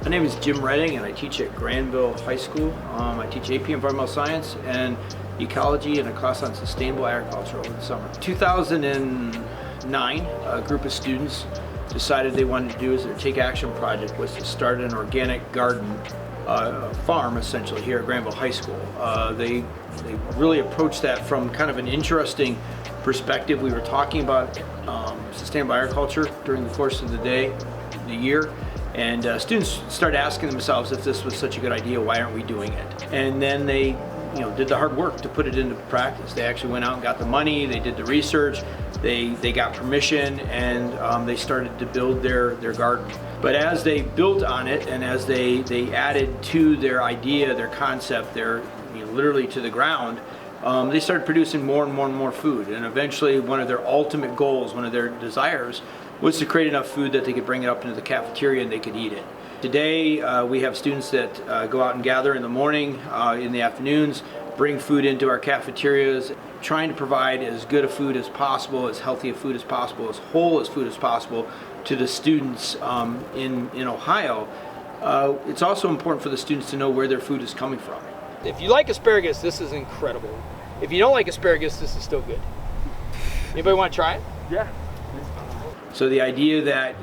My name is Jim Redding and I teach at Granville High School. I teach AP Environmental Science and Ecology and a class on sustainable agriculture over the summer. 2009, a group of students decided they wanted to do as their Take Action project was to start an organic garden farm essentially here at Granville High School. They really approached that from kind of an interesting perspective. We were talking about sustainable agriculture during the course of the year. And students started asking themselves if this was such a good idea, why aren't we doing it? And then they did the hard work to put it into practice. They actually went out and got the money, they did the research, they got permission, and they started to build their garden. But as they built on it and as they added to their idea, their concept, literally to the ground, they started producing more and more and more food. And eventually one of their ultimate goals, one of their desires, was to create enough food that they could bring it up into the cafeteria and they could eat it. Today we have students that go out and gather in the morning, in the afternoons, bring food into our cafeterias, trying to provide as good a food as possible, as healthy a food as possible, as whole as food as possible to the students in Ohio. It's also important for the students to know where their food is coming from. If you like asparagus, this is incredible. If you don't like asparagus, this is still good. Anybody want to try it? Yeah. So the idea that,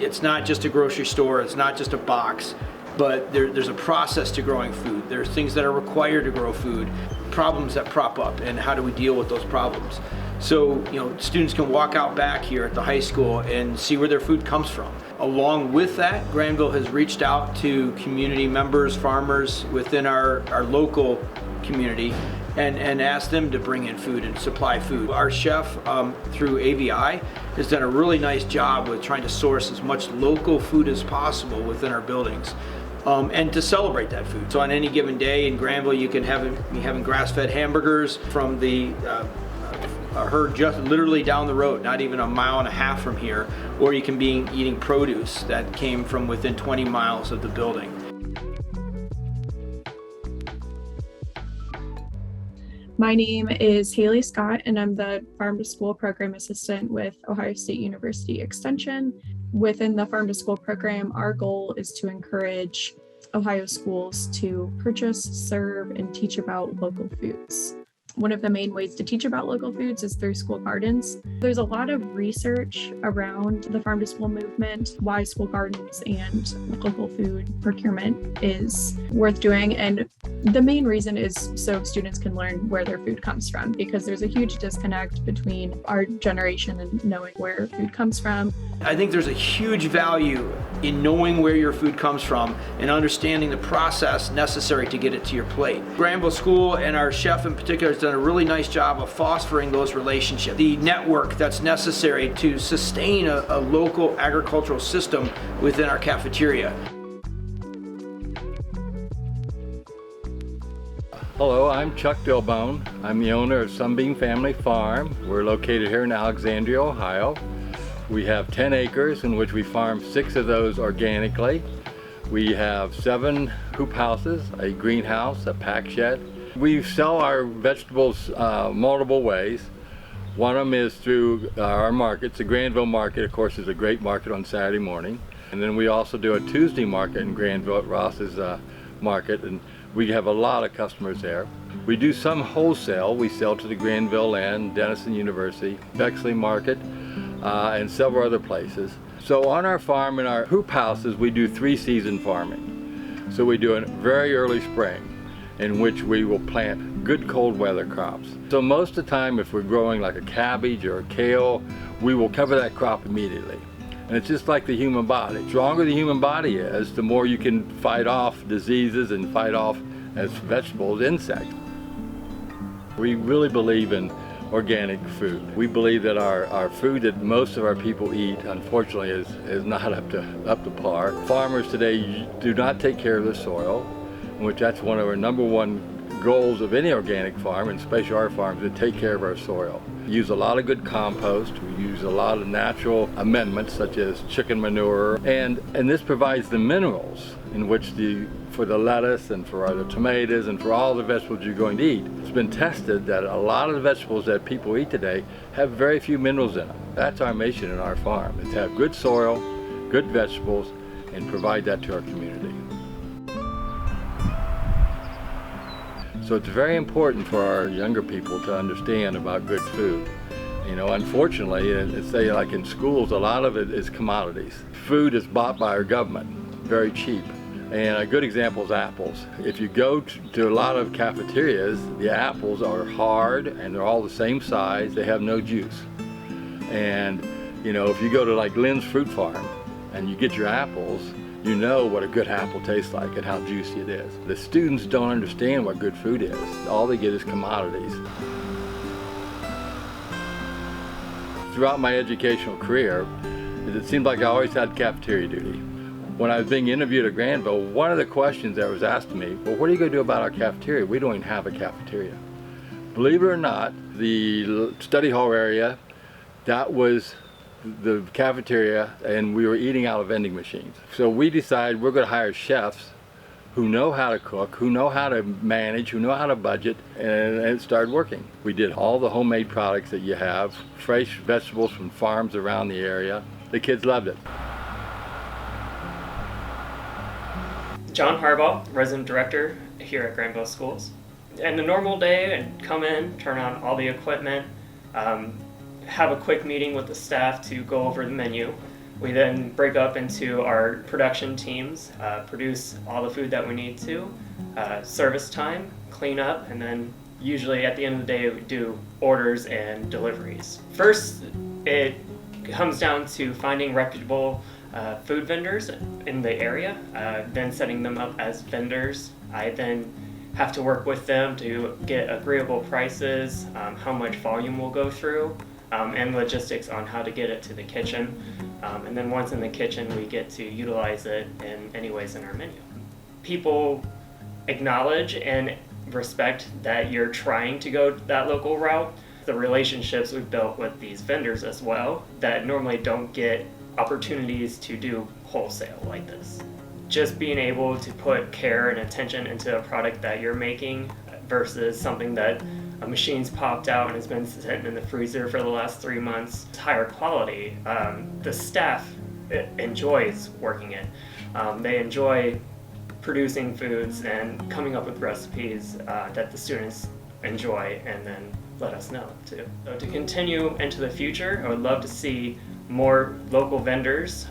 it's not just a grocery store, it's not just a box, but there's a process to growing food. There's things that are required to grow food, problems that prop up, and how do we deal with those problems. So, students can walk out back here at the high school and see where their food comes from. Along with that, Granville has reached out to community members, farmers within our local community, and ask them to bring in food and supply food. Our chef through AVI has done a really nice job with trying to source as much local food as possible within our buildings and to celebrate that food. So on any given day in Granville, you can be having grass-fed hamburgers from the herd just literally down the road, not even a mile and a half from here, or you can be eating produce that came from within 20 miles of the building. My name is Haley Scott, and I'm the Farm to School Program Assistant with Ohio State University Extension. Within the Farm to School program, our goal is to encourage Ohio schools to purchase, serve, and teach about local foods. One of the main ways to teach about local foods is through school gardens. There's a lot of research around the farm to school movement, why school gardens and local food procurement is worth doing. And the main reason is so students can learn where their food comes from, because there's a huge disconnect between our generation and knowing where food comes from. I think there's a huge value in knowing where your food comes from and understanding the process necessary to get it to your plate. Granville School and our chef in particular has done a really nice job of fostering those relationships. The network that's necessary to sustain a local agricultural system within our cafeteria. Hello, I'm Chuck Dilbone. I'm the owner of Sunbeam Family Farm. We're located here in Alexandria, Ohio. We have 10 acres in which we farm 6 of those organically. We have 7 hoop houses, a greenhouse, a pack shed. We sell our vegetables multiple ways. One of them is through our markets. The Granville market, of course, is a great market on Saturday morning. And then we also do a Tuesday market in Granville at Ross's market, and we have a lot of customers there. We do some wholesale. We sell to the Granville and Denison University, Bexley Market, and several other places. So on our farm, in our hoop houses, we do 3-season farming. So we do a very early spring, in which we will plant good cold weather crops. So most of the time, if we're growing like a cabbage or a kale, we will cover that crop immediately. And it's just like the human body. The stronger the human body is, the more you can fight off diseases and fight off, as vegetables, insects. We really believe in organic food. We believe that our food that most of our people eat, unfortunately, is not up to par. Farmers today do not take care of the soil, which that's one of our number one goals of any organic farm, and especially our farms, to take care of our soil. We use a lot of good compost. We use a lot of natural amendments such as chicken manure, and this provides the minerals in which for the lettuce and for the tomatoes and for all the vegetables you're going to eat. It's been tested that a lot of the vegetables that people eat today have very few minerals in them. That's our mission in our farm, is to have good soil, good vegetables, and provide that to our community. So it's very important for our younger people to understand about good food. You know, unfortunately, say like in schools, a lot of it is commodities. Food is bought by our government, very cheap. And a good example is apples. If you go to a lot of cafeterias, the apples are hard and they're all the same size. They have no juice. And you know, if you go to like Lynn's Fruit Farm and you get your apples, you know what a good apple tastes like and how juicy it is. The students don't understand what good food is. All they get is commodities. Throughout my educational career, it seemed like I always had cafeteria duty. When I was being interviewed at Granville, one of the questions that was asked to me, well, what are you going to do about our cafeteria? We don't even have a cafeteria. Believe it or not, the study hall area, that was the cafeteria, and we were eating out of vending machines. So we decided we're going to hire chefs who know how to cook, who know how to manage, who know how to budget, and it started working. We did all the homemade products that you have, fresh vegetables from farms around the area. The kids loved it. John Harbaugh, resident director here at Granville Schools. And a normal day, I'd come in, turn on all the equipment, have a quick meeting with the staff to go over the menu. We then break up into our production teams, produce all the food that we need to, service time, clean up, and then usually at the end of the day we do orders and deliveries. First, it comes down to finding reputable food vendors in the area, then setting them up as vendors. I then have to work with them to get agreeable prices, how much volume we'll go through, and logistics on how to get it to the kitchen. And then once in the kitchen, we get to utilize it in any ways in our menu. People acknowledge and respect that you're trying to go that local route. The relationships we've built with these vendors as well that normally don't get opportunities to do wholesale like this. Just being able to put care and attention into a product that you're making versus something that a machine's popped out and has been sitting in the freezer for the last 3 months. It's higher quality. The staff enjoys working it. They enjoy producing foods and coming up with recipes that the students enjoy and then let us know too. So to continue into the future, I would love to see more local vendors.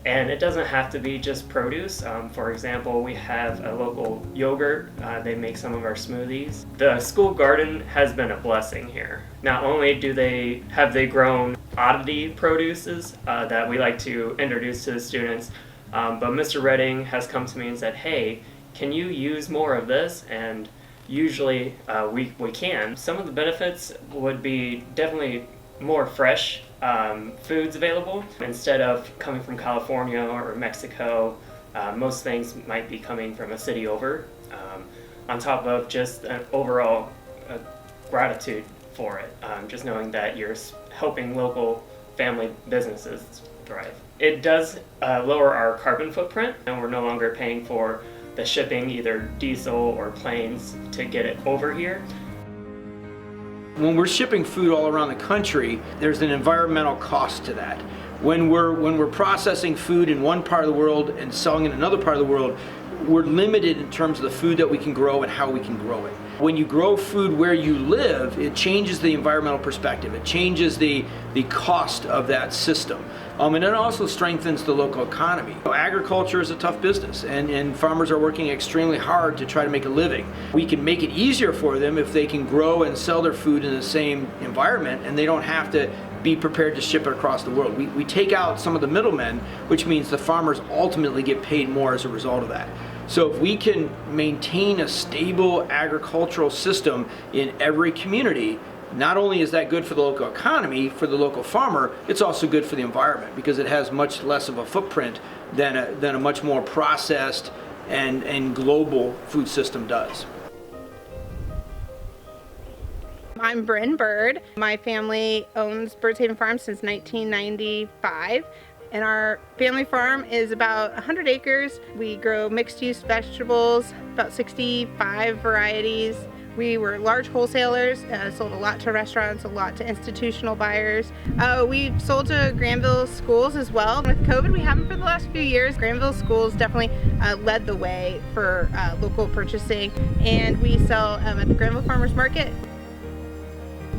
And it doesn't have to be just produce. For example, we have a local yogurt. They make some of our smoothies. The school garden has been a blessing here. Not only have they grown oddity produces that we like to introduce to the students, but Mr. Redding has come to me and said, hey, can you use more of this? And usually we can. Some of the benefits would be definitely more fresh foods available. Instead of coming from California or Mexico, most things might be coming from a city over, on top of just an overall gratitude for it, just knowing that you're helping local family businesses thrive. It does lower our carbon footprint, and we're no longer paying for the shipping, either diesel or planes, to get it over here. When we're shipping food all around the country, there's an environmental cost to that. When we're processing food in one part of the world and selling in another part of the world, we're limited in terms of the food that we can grow and how we can grow it. When you grow food where you live, it changes the environmental perspective. It changes the cost of that system. And it also strengthens the local economy. Agriculture is a tough business, and farmers are working extremely hard to try to make a living. We can make it easier for them if they can grow and sell their food in the same environment, and they don't have to be prepared to ship it across the world. We take out some of the middlemen, which means the farmers ultimately get paid more as a result of that. So if we can maintain a stable agricultural system in every community, not only is that good for the local economy, for the local farmer, it's also good for the environment because it has much less of a footprint than a much more processed and global food system does. I'm Bryn Bird. My family owns Birds Haven Farm since 1995. And our family farm is about 100 acres. We grow mixed-use vegetables, about 65 varieties. We were large wholesalers, sold a lot to restaurants, a lot to institutional buyers. We've sold to Granville schools as well. With COVID, we haven't for the last few years. Granville schools definitely led the way for local purchasing, and we sell at the Granville Farmers Market.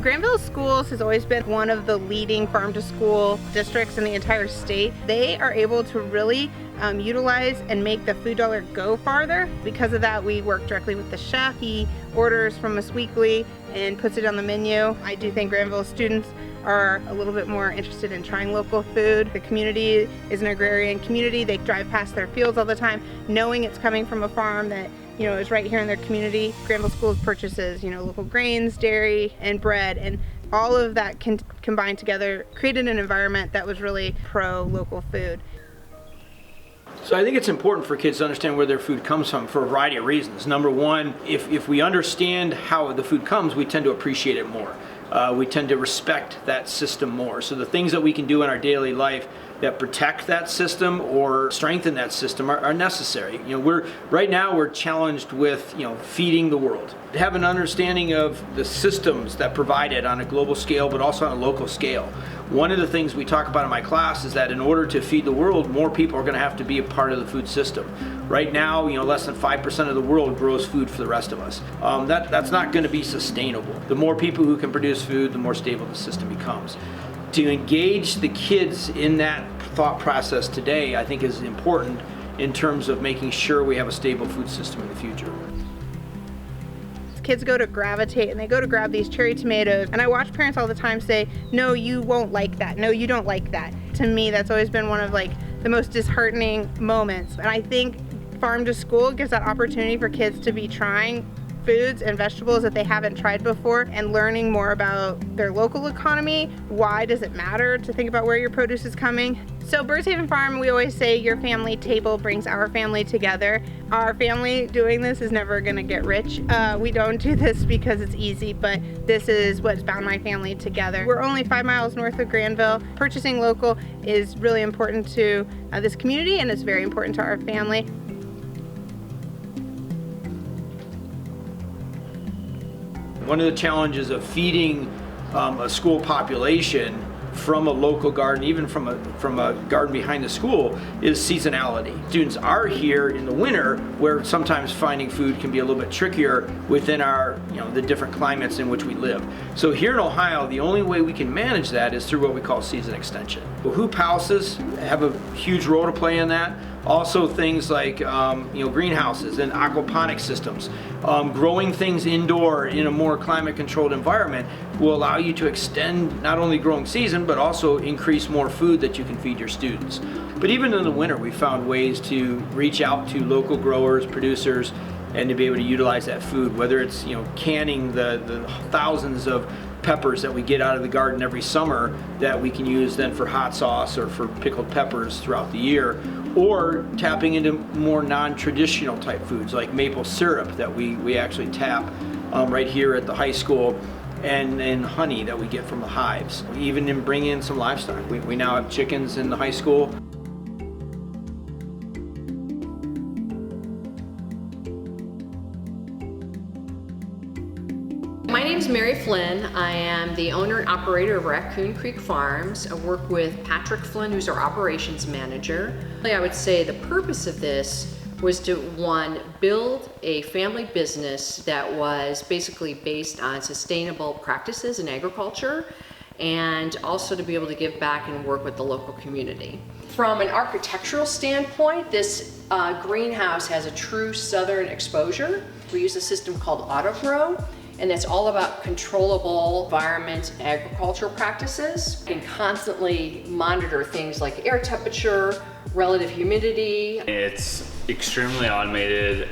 Granville Schools has always been one of the leading farm-to-school districts in the entire state. They are able to really utilize and make the food dollar go farther. Because of that, we work directly with the chef. He orders from us weekly and puts it on the menu. I do think Granville students are a little bit more interested in trying local food. The community is an agrarian community. They drive past their fields all the time, knowing it's coming from a farm that is right here in their community. Granville Schools purchases, local grains, dairy, and bread, and all of that combined together created an environment that was really pro-local food. So I think it's important for kids to understand where their food comes from for a variety of reasons. Number one, if we understand how the food comes, we tend to appreciate it more. We tend to respect that system more. So the things that we can do in our daily life that protect that system or strengthen that system are necessary. Right now we're challenged with feeding the world. To have an understanding of the systems that provide it on a global scale, but also on a local scale. One of the things we talk about in my class is that in order to feed the world, more people are going to have to be a part of the food system. Right now, less than 5% of the world grows food for the rest of us. That's not going to be sustainable. The more people who can produce food, the more stable the system becomes. To engage the kids in that thought process today, I think is important in terms of making sure we have a stable food system in the future. Kids go to gravitate and they go to grab these cherry tomatoes, and I watch parents all the time say, no, you won't like that, no, you don't like that. To me, that's always been one of the most disheartening moments, and I think Farm to School gives that opportunity for kids to be trying foods and vegetables that they haven't tried before and learning more about their local economy. Why does it matter to think about where your produce is coming? So Birds Haven Farm, we always say your family table brings our family together. Our family doing this is never gonna get rich. We don't do this because it's easy, but this is what's bound my family together. We're only 5 miles north of Granville. Purchasing local is really important to this community, and it's very important to our family. One of the challenges of feeding a school population from a local garden, even from a garden behind the school, is seasonality. Students are here in the winter, where sometimes finding food can be a little bit trickier within our, the different climates in which we live. So here in Ohio, the only way we can manage that is through what we call season extension. Well, hoop houses have a huge role to play in that. Also things like greenhouses and aquaponic systems. Growing things indoor in a more climate controlled environment will allow you to extend not only growing season, but also increase more food that you can feed your students. But even in the winter, we found ways to reach out to local growers, producers, and to be able to utilize that food, whether it's canning the thousands of peppers that we get out of the garden every summer that we can use then for hot sauce or for pickled peppers throughout the year, or tapping into more non-traditional type foods like maple syrup that we actually tap right here at the high school, and honey that we get from the hives. Even in bringing in some livestock. We now have chickens in the high school. My name is Mary Flynn. I am the owner and operator of Raccoon Creek Farms. I work with Patrick Flynn, who's our operations manager. I would say the purpose of this was to, one, build a family business that was basically based on sustainable practices in agriculture, and also to be able to give back and work with the local community. From an architectural standpoint, this greenhouse has a true southern exposure. We use a system called AutoGrow, and it's all about controllable environment agricultural practices. You can constantly monitor things like air temperature, relative humidity. It's extremely automated.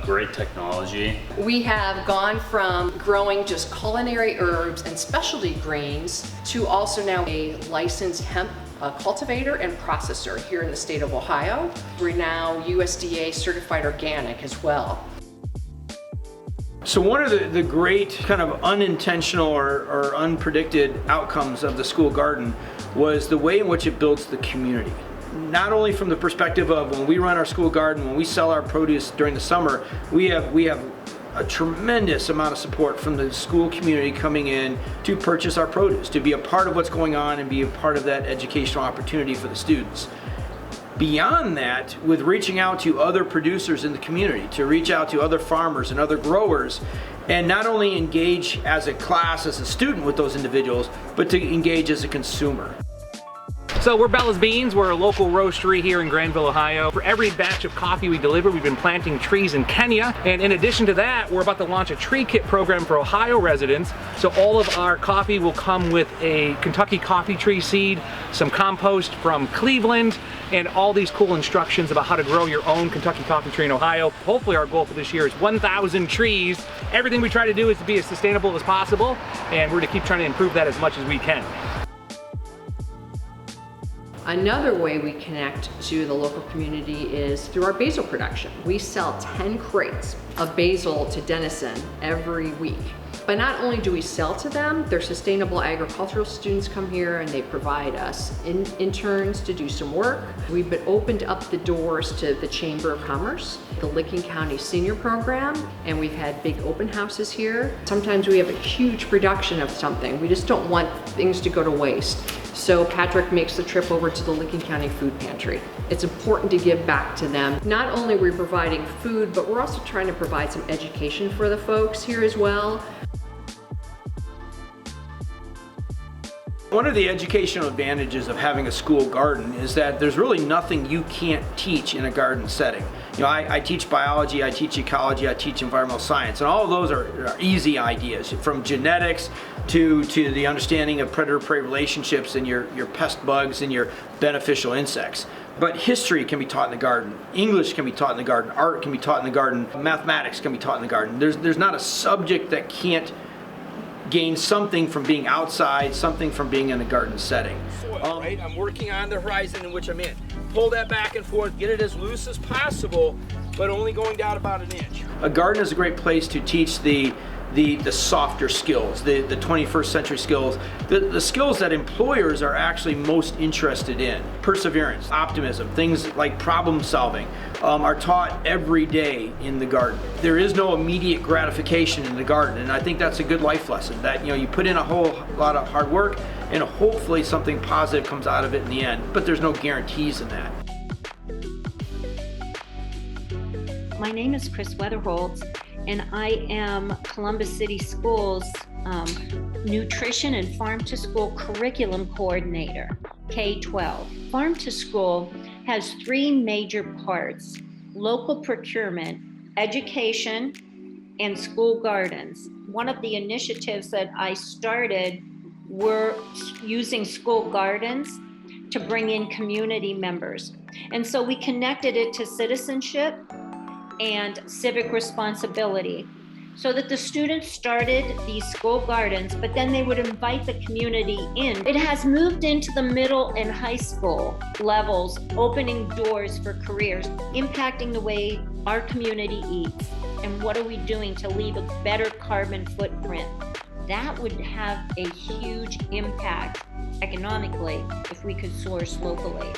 Great technology. We have gone from growing just culinary herbs and specialty grains to also now a licensed hemp cultivator and processor here in the state of Ohio. We're now USDA certified organic as well. So one of the great kind of unintentional or unpredicted outcomes of the school garden was the way in which it builds the community. Not only from the perspective of when we run our school garden, when we sell our produce during the summer, we have a tremendous amount of support from the school community coming in to purchase our produce, to be a part of what's going on and be a part of that educational opportunity for the students. Beyond that, with reaching out to other producers in the community, to reach out to other farmers and other growers, and not only engage as a class, as a student with those individuals, but to engage as a consumer. So we're Bella's Beans. We're a local roastery here in Granville, Ohio. For every batch of coffee we deliver, we've been planting trees in Kenya. And in addition to that, we're about to launch a tree kit program for Ohio residents. So all of our coffee will come with a Kentucky coffee tree seed, some compost from Cleveland, and all these cool instructions about how to grow your own Kentucky coffee tree in Ohio. Hopefully our goal for this year is 1,000 trees. Everything we try to do is to be as sustainable as possible, and we're gonna keep trying to improve that as much as we can. Another way we connect to the local community is through our basil production. We sell 10 crates of basil to Denison every week. But not only do we sell to them, their sustainable agricultural students come here and they provide us interns to do some work. We've been opened up the doors to the Chamber of Commerce, the Licking County Senior Program, and we've had big open houses here. Sometimes we have a huge production of something. We just don't want things to go to waste. So Patrick makes the trip over to the Licking County Food Pantry. It's important to give back to them. Not only are we providing food, but we're also trying to provide some education for the folks here as well. One of the educational advantages of having a school garden is that there's really nothing you can't teach in a garden setting. You know, I teach biology, I teach ecology, I teach environmental science, and all of those are easy ideas, from genetics to the understanding of predator-prey relationships and your pest bugs and your beneficial insects. But history can be taught in the garden, English can be taught in the garden, art can be taught in the garden, mathematics can be taught in the garden. There's not a subject that can't gain something from being outside, something from being in a garden setting. Right? I'm working on the horizon in which I'm in. Pull that back and forth, get it as loose as possible, but only going down about an inch. A garden is a great place to teach the softer skills, the 21st century skills, the skills that employers are actually most interested in. Perseverance, optimism, things like problem solving are taught every day in the garden. There is no immediate gratification in the garden, and I think that's a good life lesson, that you put in a whole lot of hard work and hopefully something positive comes out of it in the end, but there's no guarantees in that. My name is Chris Weatherholtz, and I am Columbus City Schools Nutrition and Farm to School Curriculum Coordinator, K-12. Farm to School has three major parts: local procurement, education, and school gardens. One of the initiatives that I started were using school gardens to bring in community members. And so we connected it to citizenship and civic responsibility, so that the students started these school gardens, but then they would invite the community in. It has moved into the middle and high school levels, opening doors for careers, impacting the way our community eats, and what are we doing to leave a better carbon footprint. That would have a huge impact economically if we could source locally.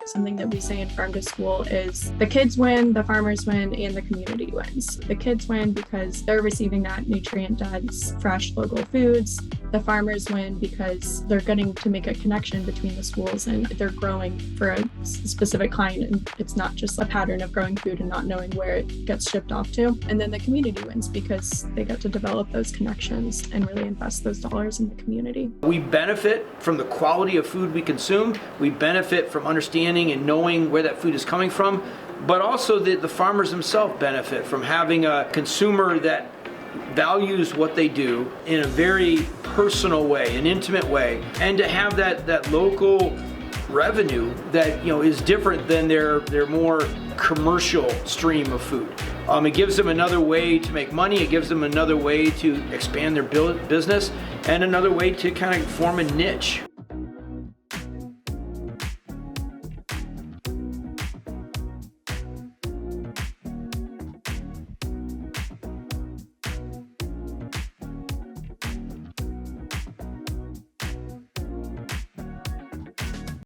Something that we say in Farm to School is the kids win, the farmers win, and the community wins. The kids win because they're receiving that nutrient-dense, fresh, local foods. The farmers win because they're getting to make a connection between the schools and they're growing for a specific kind, and it's not just a pattern of growing food and not knowing where it gets shipped off to. And then the community wins because they get to develop those connections and really invest those dollars in the community. We benefit from the quality of food we consume. We benefit from understanding and knowing where that food is coming from, but also the farmers themselves benefit from having a consumer that values what they do in a very personal way, an intimate way, and to have that local revenue that is different than their more commercial stream of food. It gives them another way to make money. It gives them another way to expand their business and another way to kind of form a niche.